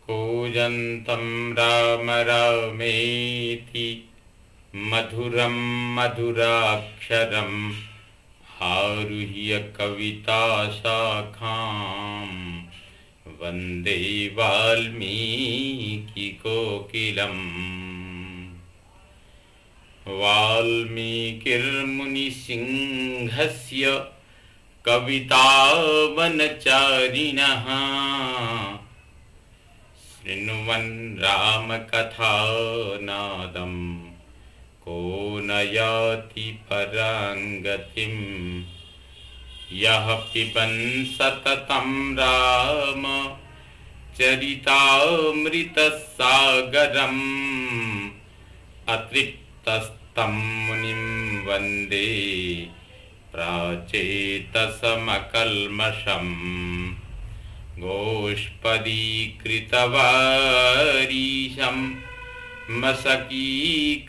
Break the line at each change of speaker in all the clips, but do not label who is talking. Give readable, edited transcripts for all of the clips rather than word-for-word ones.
कूजन्तं राम रामेति मधुरं मधुराक्षरम् आरुह्य कविताशाखां वन्दे वाल्मीकिकोकिलम्। वाल्मीकिर्मुनिसिंहस्य कवितावनचारिणः शृण्वन् रामकथानादं को न याति परां गतिं। यः पिबन् सततं राम चरितामृतसागरम् अतृप्तस्तं मुनिं वन्दे प्राचेतसमकल्मषम्। गोष्पदीकृतवारीशं मशकीकृतराक्षसम्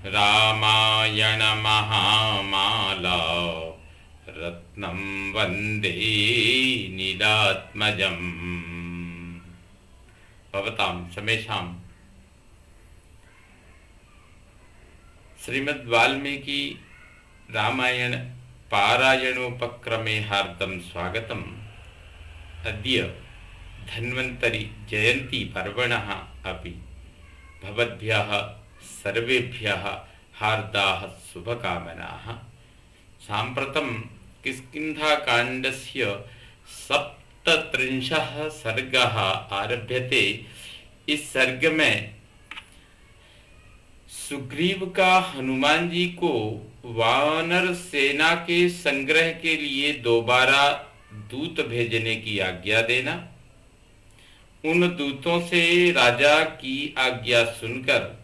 रामायणमहामाला रत्नं वन्दे नीलात्मजम्। भवतां समेषां श्रीमद् वाल्मीकि रामायण पारायणोपक्रमे हार्दं स्वागतम्। अद्य धन्वन्तरि जयन्ती पर्वणः अपि भवद्भ्यः सर्वेभ्यः हार्दाः शुभकामनाः। साम्प्रतं किष्किन्धाकाण्डस्य 37 सर्गः आरभ्यते। इस सर्ग में सुग्रीव का हनुमान जी को वानर सेना के संग्रह के लिए दोबारा दूत भेजने की आज्ञा देना, उन दूतों से राजा की आज्ञा सुनकर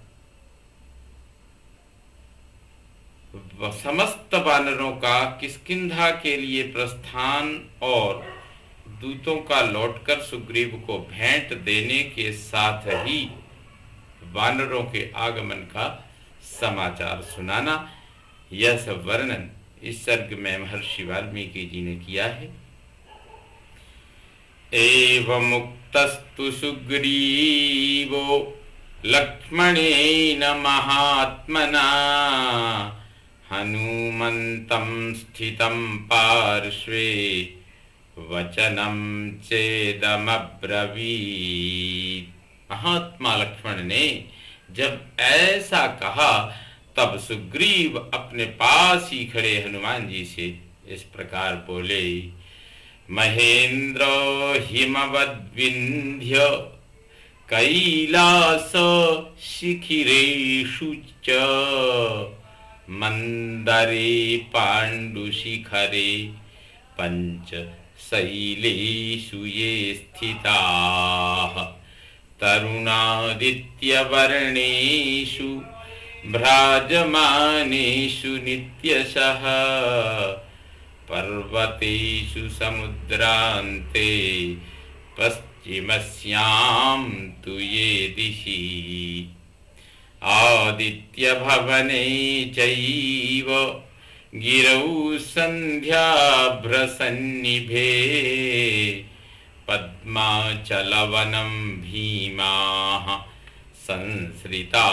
समस्त वानरों का किष्किंधा के लिए प्रस्थान और दूतों का लौटकर सुग्रीव को भेंट देने के साथ ही वानरों के आगमन का समाचार सुनाना, यह सब वर्णन इस सर्ग में महर्षि वाल्मीकि जी ने किया है। एवमुक्तस्तु सुग्रीवो लक्ष्मणेन महात्मना हनुमन्तं स्थितं पार्श्वे वचनं चेदमब्रवीत्। महात्मा लक्ष्मण ने जब ऐसा कहा तब सुग्रीव अपने पास ही खड़े हनुमान जी से इस प्रकार बोले। महेंद्र हिमवद्विंध्य कैलास शिखिरेषु च मंदरे पाण्डुशिखरे पंच शैलेषु ये स्थिताः तरुणादित्यवर्णेषु भ्राजमानेषु नित्यशः पर्वतेषु समुद्रान्ते पश्चिमस्यां तु ये दिशि आदित्यभवने चैव गिरौ सन्ध्याभ्रसन्निभे पद्माचलवनं भीमाः संसृता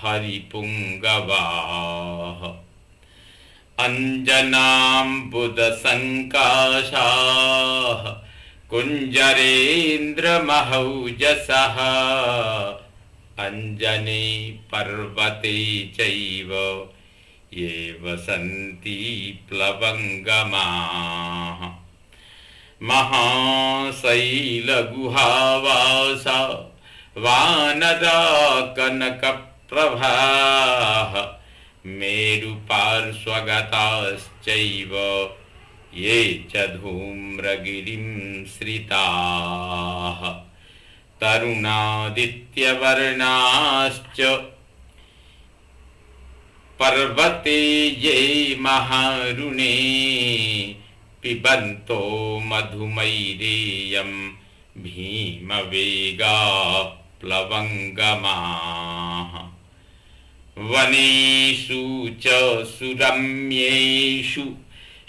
हरिपुङ्गवाः अञ्जनाम्बुदसङ्काशाः कुञ्जरेन्द्रमहौजसः अञ्जने पर्वते चैव ये वसन्ति प्लवङ्गमाः महाशैलगुहावासा वानरा कनकप्रभाः मेरुपार्श्वगताश्चैव ये च धूम्रगिरिं श्रिताः तरुणादित्यवर्णाश्च पर्वते ये महारुणे पिबन्तो मधुमैरेयं भीमवेगा प्लवङ्गमाः वनेषु च सुरम्येषु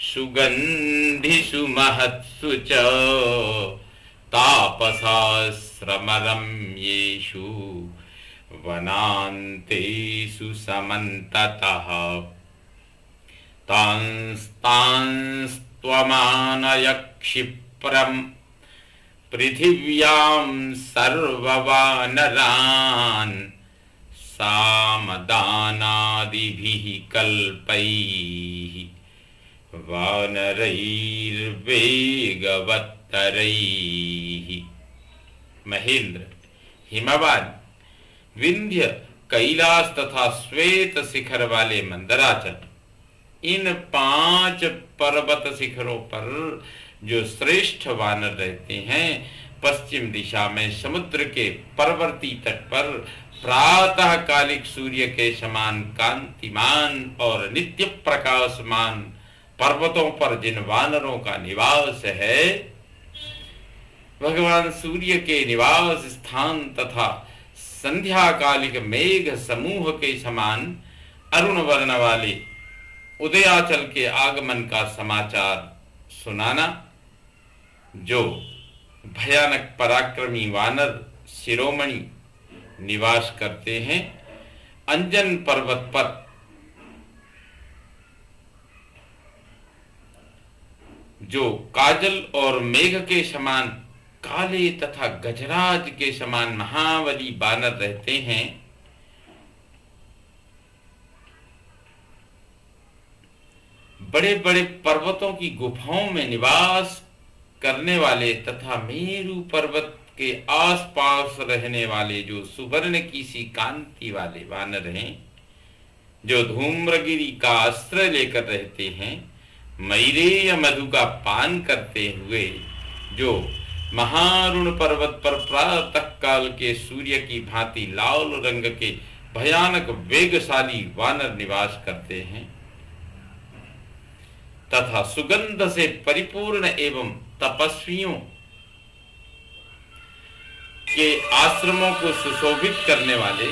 सुगन्धिषु महत्सु च तापसाश्रमरम्येषु वनान्तेषु समन्ततः तांस्त्वमानय क्षिप्रम् पृथिव्यां सर्ववानरान् सामदानादिभिः कल्पैः वानरैर्वेगवत्तरैः। महेंद्र, हिमवान, विंध्य, कैलाश तथा श्वेत शिखर वाले मंदराचल, इन 5 पर्वत शिखरों पर जो श्रेष्ठ वानर रहते हैं, पश्चिम दिशा में समुद्र के परवर्ती तट पर प्रातः कालिक सूर्य के समान कांतिमान और नित्य प्रकाशमान पर्वतों पर जिन वानरों का निवास है, भगवान सूर्य के निवास स्थान तथा संध्या कालिक मेघ समूह के समान अरुण वर्ण वाले उदयाचल के आगमन का समाचार सुनाना। जो भयानक पराक्रमी वानर शिरोमणि निवास करते हैं अंजन पर्वत पर, जो काजल और मेघ के समान काले तथा गजराज के समान महाबली वानर रहते हैं, बड़े बड़े पर्वतों की गुफाओं में निवास करने वाले तथा मेरु पर्वत के आसपास रहने वाले जो सुवर्ण की सी कांति वाले वानर हैं, जो धूम्रगिरी का आश्रय लेकर रहते हैं, मैरेय मधु का पान करते हुए जो महारुण पर्वत पर प्रातः काल के सूर्य की भांति लाल रंग के भयानक वेगशाली वानर निवास करते हैं, तथा सुगंध से परिपूर्ण एवं तपस्वियों के आश्रमों को सुशोभित करने वाले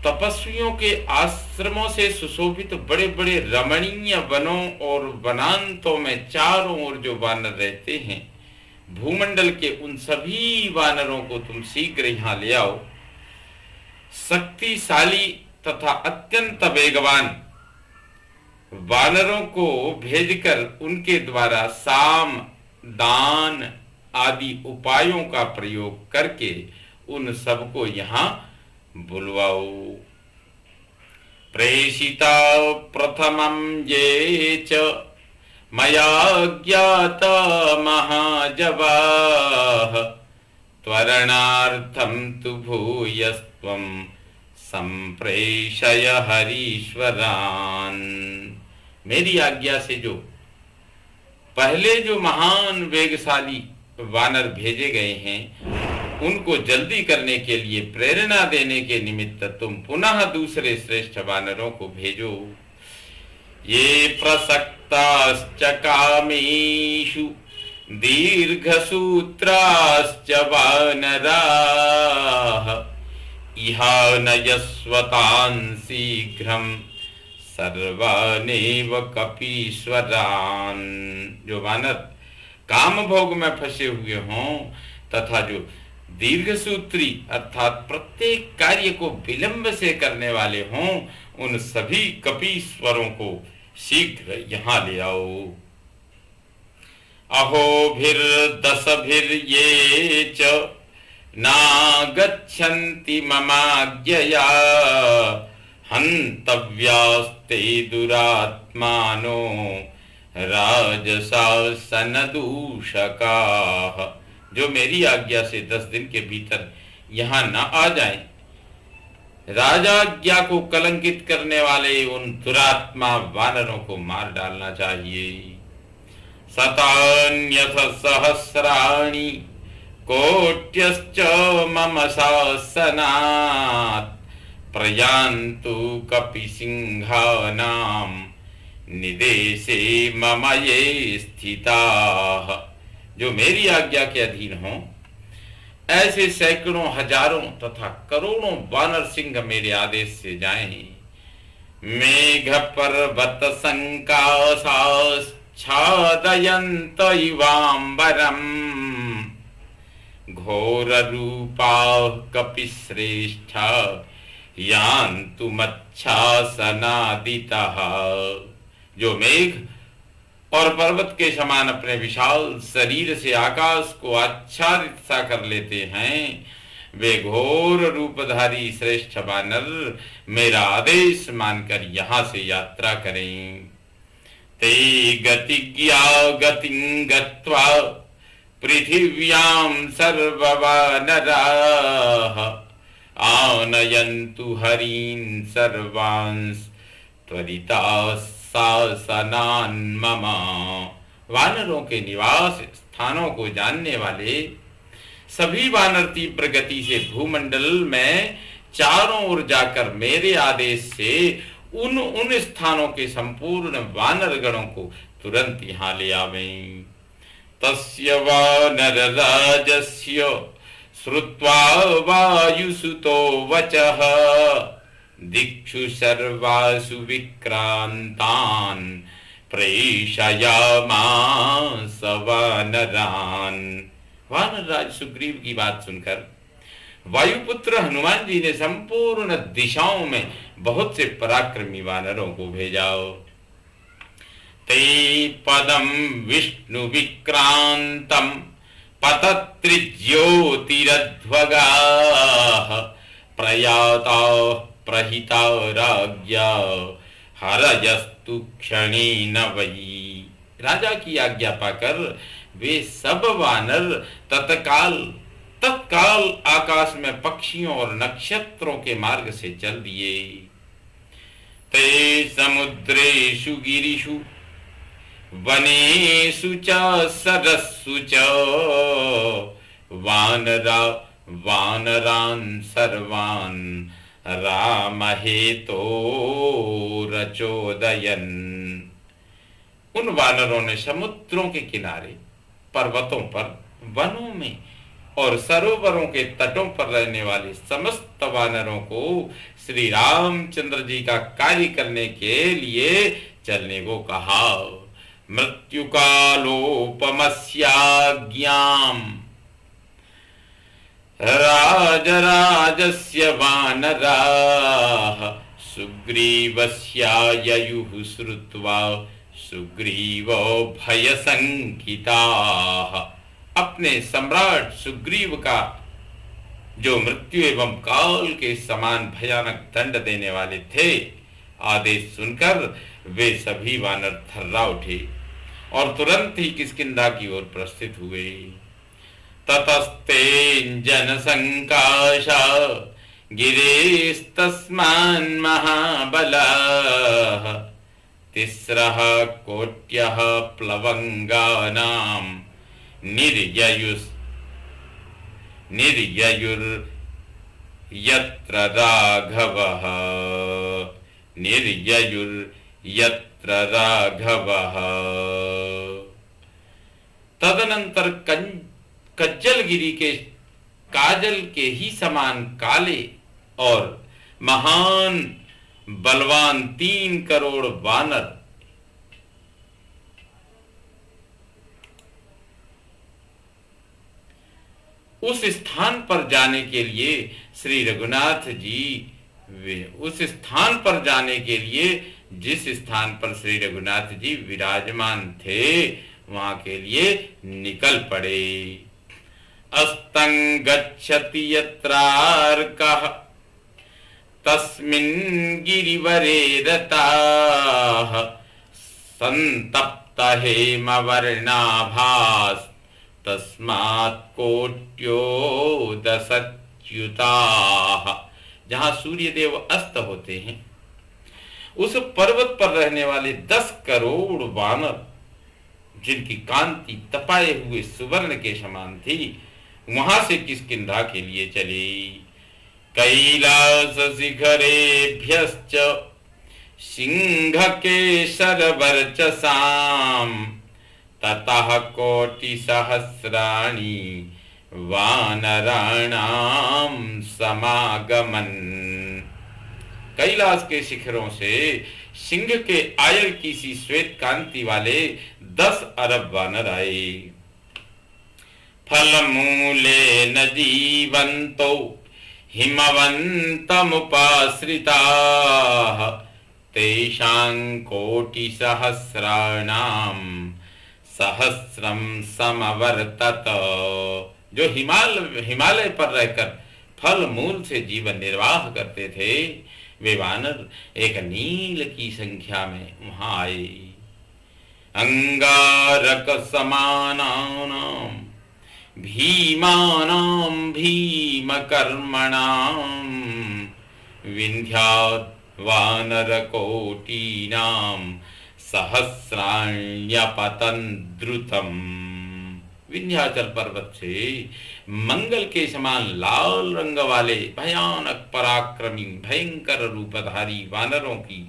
तपस्वियों के आश्रमों से सुशोभित बड़े बड़े रमणीय वनों और वनांतों में चारों ओर जो वानर रहते हैं, भूमंडल के उन सभी वानरों को तुम शीघ्र यहाँ ले आओ। शक्तिशाली तथा अत्यंत वेगवान वानरों को भेजकर उनके द्वारा साम दान आदि उपायों का प्रयोग करके उन सबको यहाँ बुलवाओ। प्रेषिता प्रथमं ये च मया ज्ञात महाजवाः त्वरणार्थं तु भूयस्त्वं संप्रेषय हरीश्वरान्। मेरी आज्ञा से जो पहले जो महान वेगशाली वानर भेजे गए हैं, उनको जल्दी करने के लिए प्रेरणा देने के निमित्त तुम पुनः दूसरे श्रेष्ठ वानरों को भेजो। ये प्रसक्ताश्च कामेषु दीर्घसूत्राश्च वानराः इहानयस्वतान् शीघ्रं सर्वानेव कपीश्वरान्। जो वानर काम भोग में फंसे हुए हों तथा जो दीर्घसूत्री अर्थात प्रत्येक कार्य को विलंब से करने वाले हों, उन सभी कपीश्वरों को शीघ्र यहाँ ले आओ। अहोभिर्दशभिर्ये च नागच्छन्ति ममाज्ञया हन्तव्यास्ते दुरात्मानो राजशासनदूषकाः। जो मेरी आज्ञा से 10 दिन के भीतर यहाँ न आ जाएं, राजाज्ञा को कलंकित करने वाले उन दुरात्मा वानरों को मार डालना चाहिए। शतान्यथ सहस्राणि कोट्यश्च मम शासनात् प्रयान्तु कपिसिंहानां निदेशे मम ये स्थिताः, जो मेरी आज्ञा के अधीन हों, ऐसे सैकड़ों हजारों तथा करोड़ों वानर सिंह मेरे आदेश से जाएं। मेघ पर्वत संकाशाच्छादयन्त इवाम्बरम्, घोर रूपा कपिश्रेष्ठा यान्तु मच्छासनादितः, जो मेघ और पर्वत के समान अपने विशाल शरीर से आकाश को आच्छादित सा कर लेते हैं, वे घोर रूपधारी श्रेष्ठ वानर मेरा आदेश मानकर यहाँ से यात्रा करें। ते गतिज्ञा गतिं गत्वा पृथिव्यां सर्ववानराः, आनयन्तु हरीन् सर्वांस् त्वरिताः शासनान् मम। वानरों के निवास स्थानों को जानने वाले सभी वानर तीव्र गति से भूमंडल में चारों ओर जाकर मेरे आदेश से उन स्थानों के संपूर्ण वानर गणों को तुरंत यहाँ ले आवें। तस्य वानर राजस्य श्रुत्वा वायुसुतो वचः, दिक्षु सर्वासु विक्रांतान् प्रेषयामास वानरान्। वानरराज सुग्रीव की बात सुनकर वायुपुत्र हनुमान जी ने संपूर्ण दिशाओं में बहुत से पराक्रमी वानरों को भेजाओ। ते पदम विष्णु विक्रांतम पतत्रिज्योतिरध्वगाः, प्रयाता प्रहिता राज्ञा हरजस्तु क्षणेन वै। राजा की आज्ञा पाकर वे सब वानर तत्काल आकाश में पक्षियों और नक्षत्रों के मार्ग से चल दिए। ते समुद्रेषु गिरिषु वनेषु च सरस्सु च, वानरान् सर्वान् रामहेतोरचोदयन्। उन वानरों ने समुद्रों के किनारे, पर्वतों पर, वनों में और सरोवरों के तटों पर रहने वाले समस्त वानरों को श्री रामचंद्र जी का कार्य करने के लिए चलने को कहा। मृत्यु कालोपमस्याज्ञाम् राजराजस्य वानराः, सुग्रीवस्याययुः श्रुत्वा सुग्रीवो भयशंकिताः। अपने सम्राट सुग्रीव का जो मृत्यु एवं काल के समान भयानक दंड देने वाले थे, आदेश सुनकर वे सभी वानर थर्रा उठे और तुरंत ही किष्किंधा की ओर प्रस्थित हुए। ततस्ते जनसंकाशा गिरेस्तस्मान् महाबलाः, तिस्रः कोट्यः प्लवंगानां निर्ययुर्यत्र राघवः, निर्ययुर्यत्र राघवः। तदनंतर कज्जलगिरी के काजल के ही समान काले और महान बलवान 3 करोड़ वानर उस स्थान पर जाने के लिए श्री रघुनाथ जी उस स्थान पर जाने के लिए जिस स्थान पर श्री रघुनाथ जी विराजमान थे, वहां के लिए निकल पड़े। अस्तं गच्छति यत्रार्कः तस्मिन् गिरिवरे रताः, संतप्त हेमवर्णाभास् तस्मात् कोट्योदशच्युताः। जहां सूर्यदेव अस्त होते हैं, उस पर्वत पर रहने वाले 10 करोड़ वानर, जिनकी कांति तपाए हुए सुवर्ण के समान थी, वहां से किष्किंधा के लिए चले। कैलास शिखरेभ्यश्च सिंह के शरवर्चसाम ततः कोटि सहस्राणि वानराणाम समागमन। कैलाश के शिखरों से सिंह के आयल की सी श्वेत कांति वाले 10 अरब वानर आए। फल मूले न जीवंतो हिमवंतमुपाश्रिताः तेषां कोटि सहस्राणाम सहस्रम समवर्तत। जो हिमालय पर रहकर फल मूल से जीवन निर्वाह करते थे, वे वानर एक नील की संख्या में वहां आए। अंगारक समानानाम भीमानाम भीमकर्मणाम विंध्यात् वानरकोटीनाम सहस्राण्यपतन द्रुतम। विंध्याचल पर्वत से मंगल के समान लाल रंग वाले भयानक पराक्रमी भयंकर रूपधारी वानरों की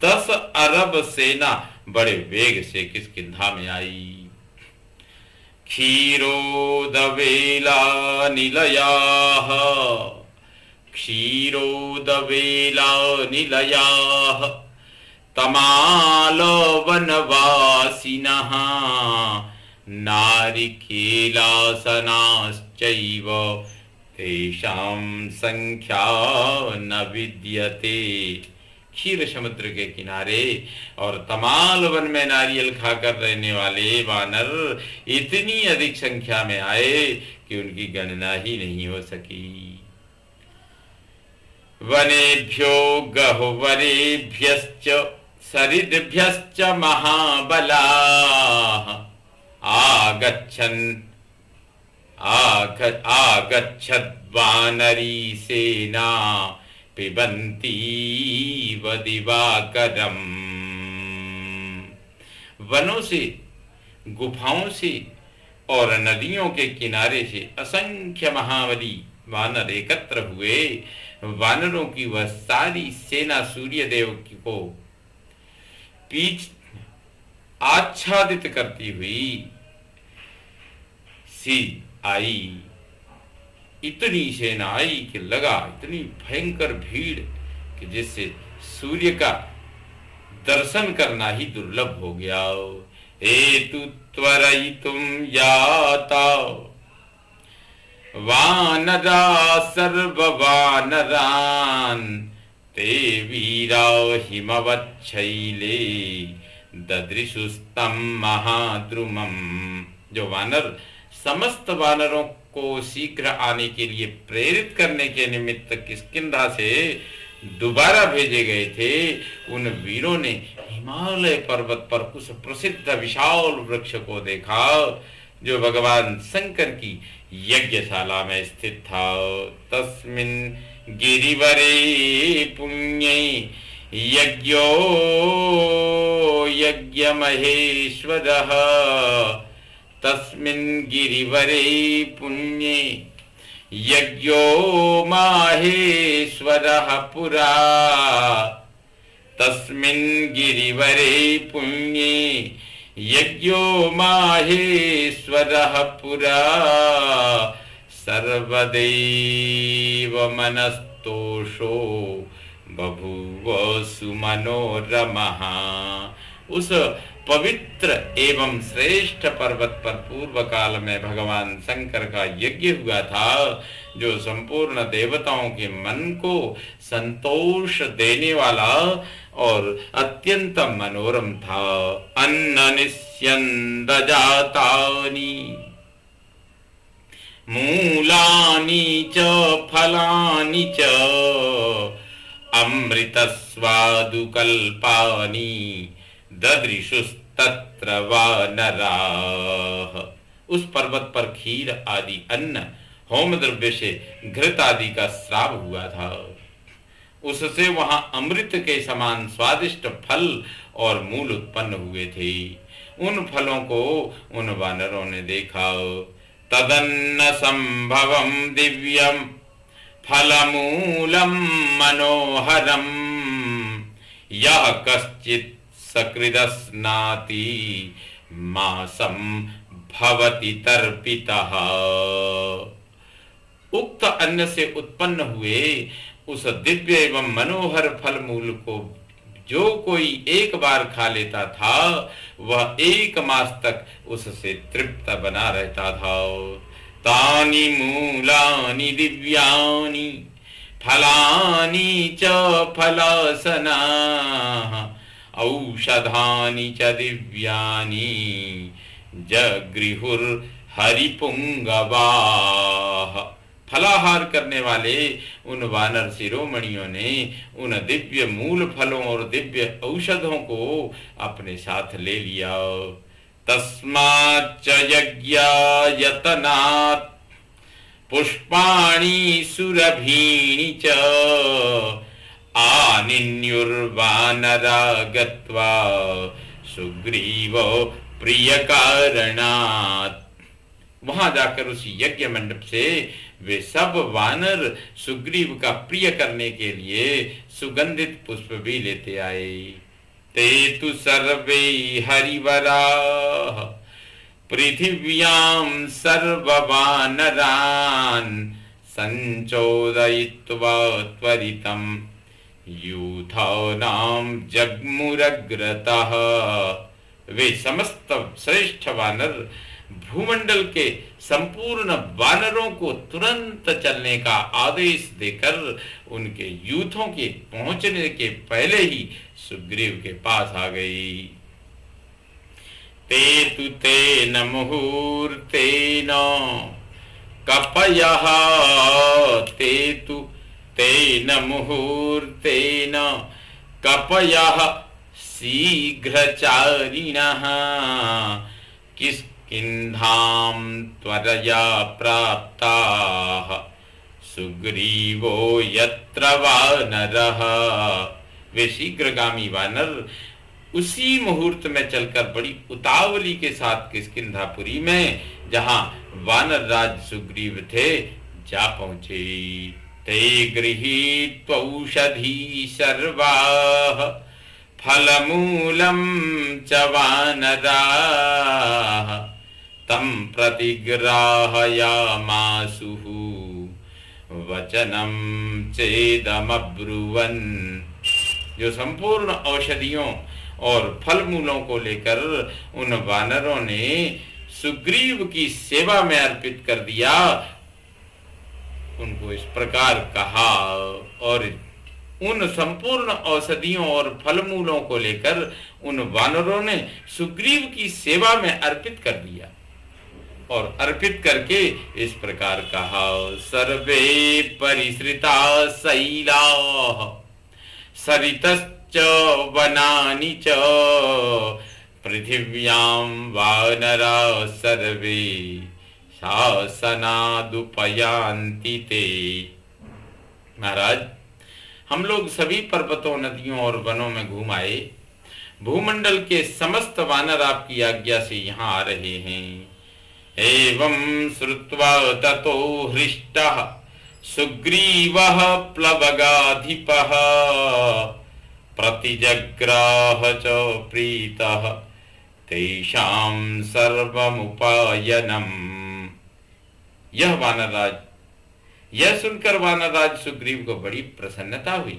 10 अरब सेना बड़े वेग से किष्किंधा में आई। क्षीरोदवेला निलयाः क्षीरोदवेला निलयाः तमालवनवासिनः नारिकेलासनाश्चैव तेषां संख्या न विद्यते। क्षीर समुद्र के किनारे और तमाल वन में नारियल खाकर रहने वाले वानर इतनी अधिक संख्या में आए कि उनकी गणना ही नहीं हो सकी। वनेभ्यो गह्वरेभ्यश्च सरिद्भ्यश्च महाबलाः आगच्छद्वानरी सेना पिबन्ती दिवाकरम। वनों से, गुफाओं से और नदियों के किनारे से असंख्य महाबली वानर एकत्र हुए। वानरों की वह सारी सेना सूर्य देव को पीछ आच्छादित करती हुई सी आई। इतनी सेना आई कि लगा इतनी भयंकर भीड़ कि जिससे सूर्य का दर्शन करना ही दुर्लभ हो गया। एतु त्वरयितुम याता वानरा सर्ववानरान् ते वीरा हिमवच्छैले ददृशुस्तं महाद्रुमम्। जो वानर समस्त वानरों को शीघ्र आने के लिए प्रेरित करने के निमित्त किष्किंधा से दोबारा भेजे गए थे, उन वीरों ने हिमालय पर्वत पर उस प्रसिद्ध विशाल वृक्ष को देखा जो भगवान शंकर की यज्ञशाला में स्थित था। तस्मिन् गिरिवरे पुण्ये यज्ञो यज्ञमहेश्वरः तस्मिन् गिरिवरे पुण्ये यज्ञो माहेश्वरः पुरा तस्मिन् गिरिवरे पुण्ये यज्ञो माहेश्वरः पुरा सर्वदेव मनस्तोषो बभूव सुमनोरमः। उस पवित्र एवं श्रेष्ठ पर्वत पर पूर्व काल में भगवान शंकर का यज्ञ हुआ था, जो संपूर्ण देवताओं के मन को संतोष देने वाला और अत्यंत मनोरम था। अन्न निस्यन्द जातानि मूलानि च फलानि च अमृतस्वादुकल्पानि ददृशुस्तत्र वानराः। उस पर्वत पर खीर आदि अन्न होम द्रव्य से घृत आदि का श्राव हुआ था। उससे वहां अमृत के समान स्वादिष्ट फल और मूल उत्पन्न हुए थे। उन फलों को उन वानरों ने देखा। तदन्न संभवम दिव्यम फलमूलम मनोहरम यः कश्चित् सकृदस्नाति मासं भवति तर्पितः। उक्त अन्न से उत्पन्न हुए उस दिव्य एवं मनोहर फल मूल को जो कोई एक बार खा लेता था वह 1 मास तक उससे तृप्त बना रहता था। तानि मूलानि दिव्यानि फलानि च फलासनाः औषधानि च दिव्यानि जगृहुर्हरिपुंगवाः। फलाहार करने वाले उन वानर शिरोमणियों ने उन दिव्य मूल फलों और दिव्य औषधों को अपने साथ ले लिया। तस्माच्च यज्ञायतनात् पुष्पाणि सुरभीणि च आनिन्युर्वानरा गत्वा सुग्रीव प्रियकारणात्। वहां जाकर उस यज्ञ मंडप से वे सब वानर सुग्रीव का प्रिय करने के लिए सुगंधित पुष्प भी लेते आए। ते तु सर्वे हरिवराः पृथिव्यां सर्ववानरान् संचोदयित्वा त्वरितं यूथानां जग्मुरग्रतः। वे समस्त श्रेष्ठ वानर भूमंडल के संपूर्ण वानरों को तुरंत चलने का आदेश देकर उनके यूथों के पहुंचने के पहले ही सुग्रीव के पास आ गई। ते तु तेन मुहूर्तेन कपयः ते तु तेन मुहूर्तेन कपयः शीघ्रचारिणः किष्किन्धां त्वरया प्राप्ताः सुग्रीवो यत्र वानरः। वे शीघ्रगामी वानर उसी मुहूर्त में चलकर बड़ी उतावली के साथ किष्किंधापुरी में जहां वानर राज सुग्रीव थे जा पहुंचे। ते गृहीत्वौषधी सर्वाः फलमूलं च वानराः तं प्रतिग्राहयामासुः वचनं चेदमब्रुवन्। जो संपूर्ण औषधियों और फल मूलों को लेकर उन वानरों ने सुग्रीव की सेवा में अर्पित कर दिया, उनको इस प्रकार कहा और उन संपूर्ण औषधियों और फल मूलों को लेकर उन वानरों ने सुग्रीव की सेवा में अर्पित कर दिया और अर्पित करके इस प्रकार कहा। सर्वे परिश्रिता शैलाः सरितश्च वनानि च पृथिव्यां वानरा सर्वे शासनादुपयान्ति ते। महाराज, हम लोग सभी पर्वतों, नदियों और वनों में घूम आए। भूमंडल के समस्त वानर आपकी आज्ञा से यहाँ आ रहे हैं। एवं श्रुत्वा ततो हृष्टः सुग्रीवः प्लवगाधिपः प्रतिजग्राह च प्रीतः तेषां सर्वमुपायनम्। यह सुनकर वानरराज सुग्रीव को बड़ी प्रसन्नता हुई।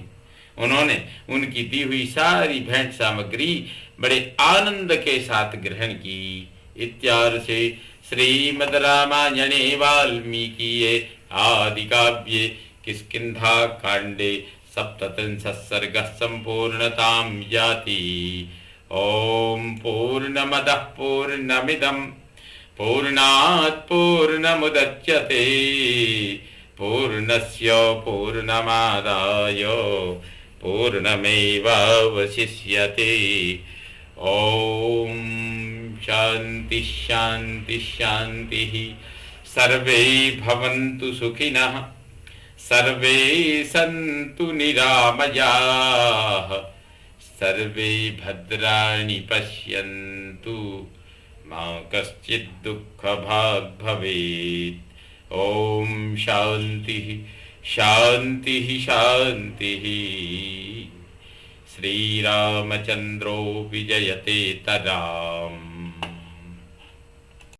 उन्होंने उनकी दी हुई सारी भेंट सामग्री बड़े आनंद के साथ ग्रहण की। इत्यार्षे श्रीमद् रामायणे वाल्मीकिये आदि काव्ये किष्किंधा कांडे 37 सर्गः संपूर्णतां याति। ओम पूर्णमदः पूर्णमिदं पूर्णात् पूर्णमुदच्यते पूर्णस्य पूर्णमादाय पूर्णमेवावशिष्यते। ओम शांति शांति शांति। सर्वे भवन्तु सुखिनः सर्वे सन्तु निरामयाः सर्वे भद्राणि पश्यन्तु मा कश्चित् दुःखभाग् भवेत्। ओम शांति शांति शांति। श्रीरामचन्द्रो विजयते तराम्।